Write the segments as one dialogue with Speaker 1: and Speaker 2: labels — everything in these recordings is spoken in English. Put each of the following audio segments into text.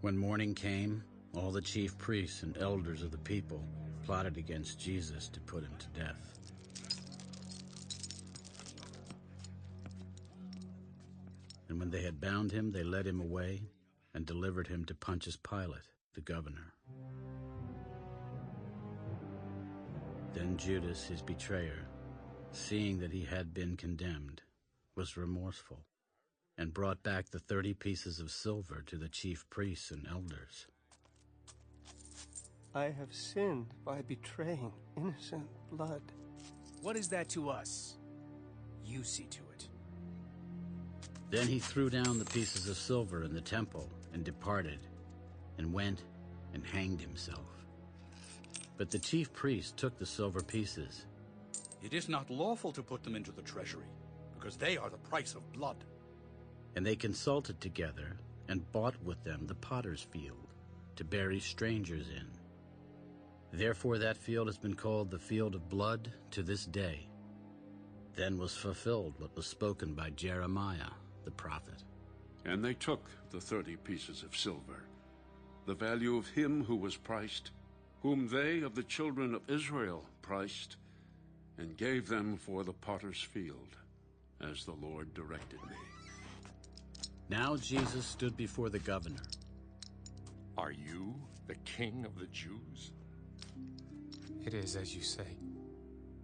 Speaker 1: When morning came, all the chief priests and elders of the people plotted against Jesus to put him to death. And when they had bound him, they led him away and delivered him to Pontius Pilate, the governor. Then Judas, his betrayer, seeing that he had been condemned, was remorseful, and brought back the 30 pieces of silver to the chief priests and elders.
Speaker 2: I have sinned by betraying innocent blood.
Speaker 3: What is that to us? You see to it.
Speaker 1: Then he threw down the pieces of silver in the temple and departed, and went and hanged himself. But the chief priests took the silver pieces.
Speaker 4: It is not lawful to put them into the treasury, because they are the price of blood.
Speaker 1: And they consulted together and bought with them the potter's field to bury strangers in. Therefore that field has been called the field of blood to this day. Then was fulfilled what was spoken by Jeremiah the prophet.
Speaker 5: And they took the 30 pieces of silver, the value of him who was priced, whom they of the children of Israel priced, and gave them for the potter's field, as the Lord directed me.
Speaker 1: Now Jesus stood before the governor.
Speaker 6: Are you the king of the Jews?
Speaker 3: It is as you say.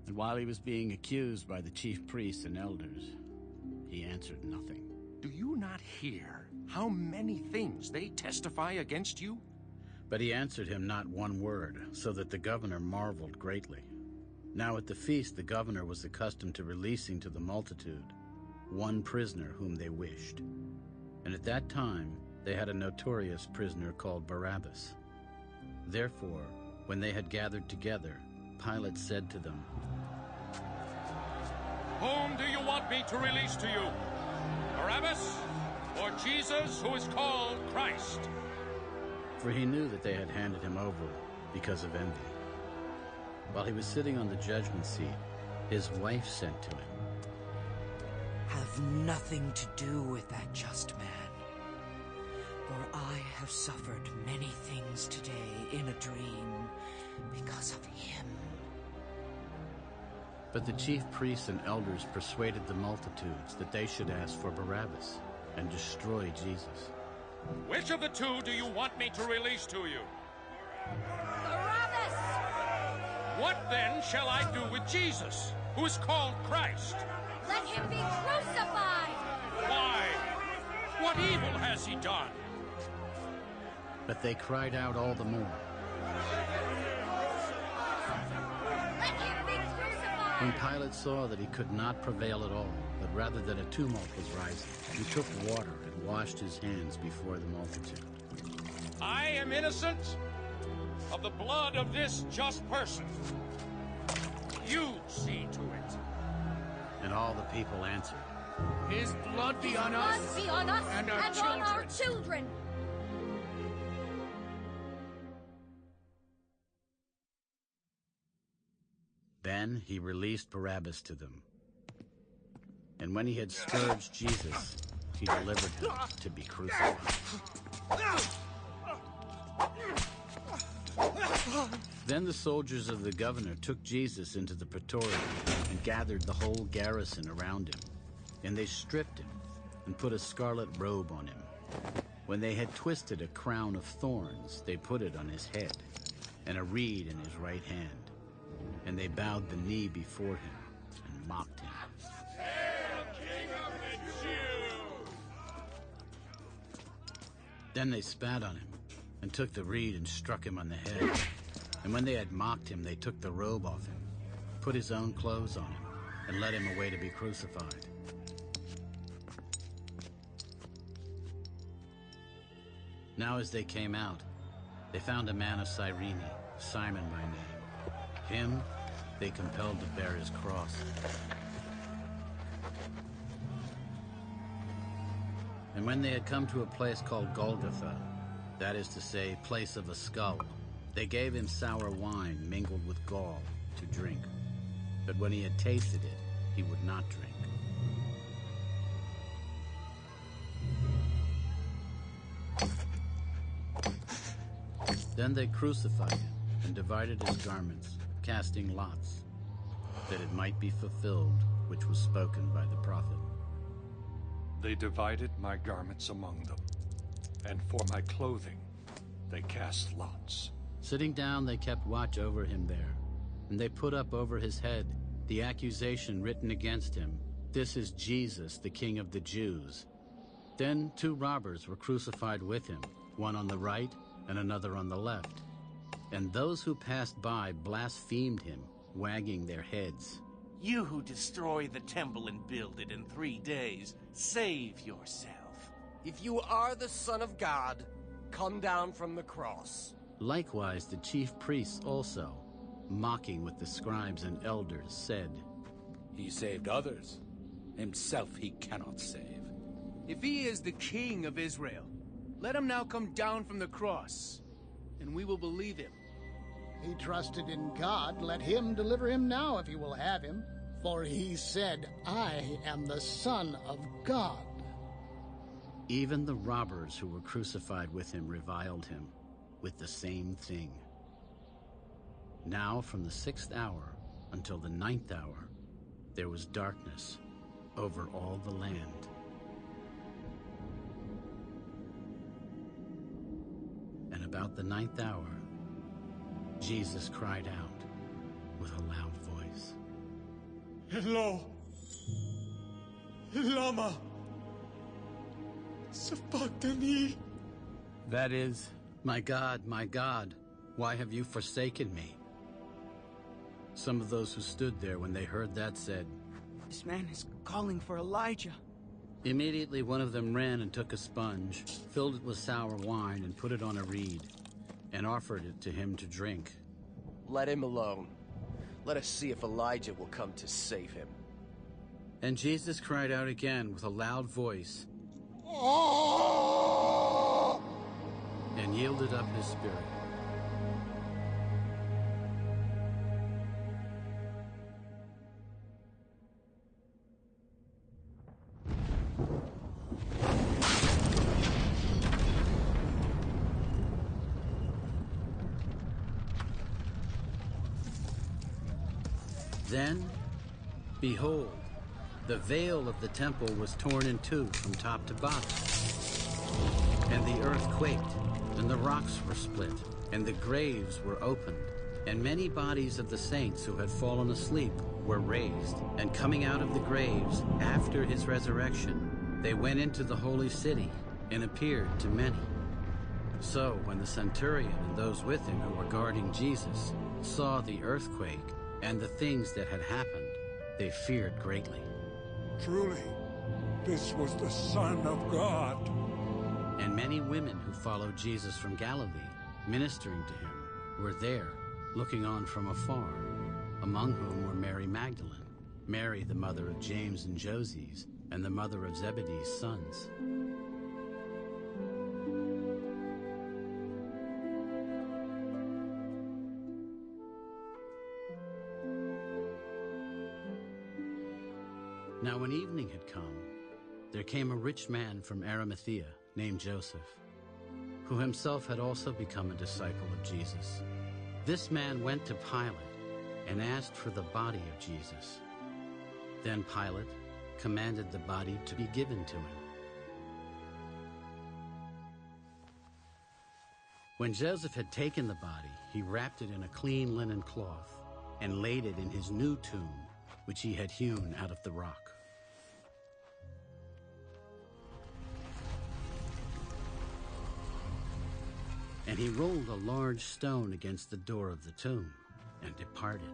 Speaker 1: And while he was being accused by the chief priests and elders, he answered nothing.
Speaker 6: Do you not hear how many things they testify against you?
Speaker 1: But he answered him not one word, so that the governor marveled greatly. Now at the feast the governor was accustomed to releasing to the multitude one prisoner whom they wished. And at that time they had a notorious prisoner called Barabbas. Therefore, when they had gathered together, Pilate said to them,
Speaker 7: Whom do you want me to release to you? Barabbas or Jesus, who is called Christ?
Speaker 1: For he knew that they had handed him over because of envy. While he was sitting on the judgment seat, his wife said to him,
Speaker 8: Have nothing to do with that just man, for I have suffered many things today in a dream because of him.
Speaker 1: But the chief priests and elders persuaded the multitudes that they should ask for Barabbas and destroy Jesus.
Speaker 7: Which of the two do you want me to release to you?
Speaker 9: Barabbas!
Speaker 7: What then shall I do with Jesus, who is called Christ?
Speaker 9: Let him be crucified!
Speaker 7: Why? What evil has he done?
Speaker 1: But they cried out all the more.
Speaker 9: Let him be crucified!
Speaker 1: When Pilate saw that he could not prevail at all, but rather that a tumult was rising, he took water and washed his hands before the multitude.
Speaker 7: I am innocent of the blood of this just person. You see to it.
Speaker 1: And all the people answered,
Speaker 3: His blood be
Speaker 9: His
Speaker 3: on
Speaker 9: blood
Speaker 3: us
Speaker 9: be on us
Speaker 3: and our
Speaker 9: on
Speaker 3: children.
Speaker 9: our children.
Speaker 1: Then he released Barabbas to them. And when he had scourged Jesus, he delivered him to be crucified. Then the soldiers of the governor took Jesus into the praetorium and gathered the whole garrison around him. And they stripped him and put a scarlet robe on him. When they had twisted a crown of thorns, they put it on his head, and a reed in his right hand. And they bowed the knee before him and mocked him.
Speaker 7: Hail, King of the Jews!
Speaker 1: Then they spat on him and took the reed and struck him on the head. And when they had mocked him, they took the robe off him, put his own clothes on him, and led him away to be crucified. Now as they came out, they found a man of Cyrene, Simon by name. Him they compelled to bear his cross. And when they had come to a place called Golgotha, that is to say, place of a skull, they gave him sour wine mingled with gall to drink. But when he had tasted it, he would not drink. Then they crucified him and divided his garments, casting lots, that it might be fulfilled which was spoken by the prophet.
Speaker 7: They divided my garments among them, and for my clothing they cast lots.
Speaker 1: Sitting down, they kept watch over him there, and they put up over his head the accusation written against him, "This is Jesus, the King of the Jews." Then 2 robbers were crucified with him, one on the right and another on the left. And those who passed by blasphemed him, wagging their heads.
Speaker 10: "You who destroy the temple and build it in 3 days, save yourself.
Speaker 2: If you are the Son of God, come down from the cross."
Speaker 1: Likewise the chief priests also, mocking with the scribes and elders, said,
Speaker 4: He saved others. Himself he cannot save.
Speaker 3: If he is the King of Israel, let him now come down from the cross, and we will believe him.
Speaker 11: He trusted in God. Let him deliver him now if he will have him. For he said, I am the Son of God.
Speaker 1: Even the robbers who were crucified with him reviled him with the same thing. Now from the 6th hour until the 9th hour, there was darkness over all the land. And about the 9th hour, Jesus cried out with a loud voice,
Speaker 12: Elo, lama sabachthani.
Speaker 1: That is, my God, why have you forsaken me? Some of those who stood there when they heard that said,
Speaker 3: This man is calling for Elijah.
Speaker 1: Immediately one of them ran and took a sponge, filled it with sour wine, and put it on a reed, and offered it to him to drink.
Speaker 2: Let him alone. Let us see if Elijah will come to save him.
Speaker 1: And Jesus cried out again with a loud voice, and yielded up his spirit. Then, behold, the veil of the temple was torn in two from top to bottom. And the earth quaked, and the rocks were split, and the graves were opened. And many bodies of the saints who had fallen asleep were raised. And coming out of the graves after his resurrection, they went into the holy city and appeared to many. So when the centurion and those with him who were guarding Jesus saw the earthquake and the things that had happened, they feared greatly.
Speaker 12: Truly, this was the Son of God.
Speaker 1: And many women who followed Jesus from Galilee, ministering to him, were there, looking on from afar, among whom were Mary Magdalene, Mary the mother of James and Joses, and the mother of Zebedee's sons. Now when evening had come, there came a rich man from Arimathea named Joseph, who himself had also become a disciple of Jesus. This man went to Pilate and asked for the body of Jesus. Then Pilate commanded the body to be given to him. When Joseph had taken the body, he wrapped it in a clean linen cloth and laid it in his new tomb, which he had hewn out of the rock. And he rolled a large stone against the door of the tomb and departed.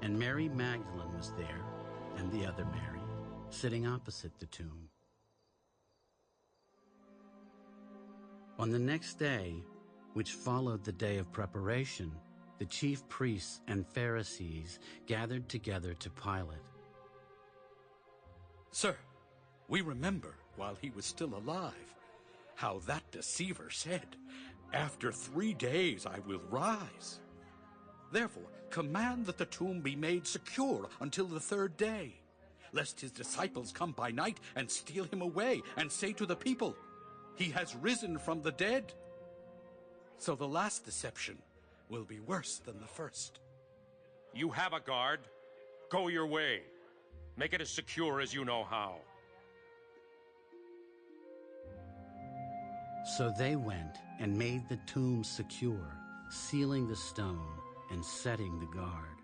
Speaker 1: And Mary Magdalene was there, and the other Mary, sitting opposite the tomb. On the next day, which followed the day of preparation, the chief priests and Pharisees gathered together to Pilate.
Speaker 4: Sir, we remember, while he was still alive, how that deceiver said, After 3 days I will rise. Therefore, command that the tomb be made secure until the 3rd day, lest his disciples come by night and steal him away and say to the people, He has risen from the dead. So the last deception will be worse than the first.
Speaker 7: You have a guard. Go your way. Make it as secure as you know how.
Speaker 1: So they went and made the tomb secure, sealing the stone and setting the guard.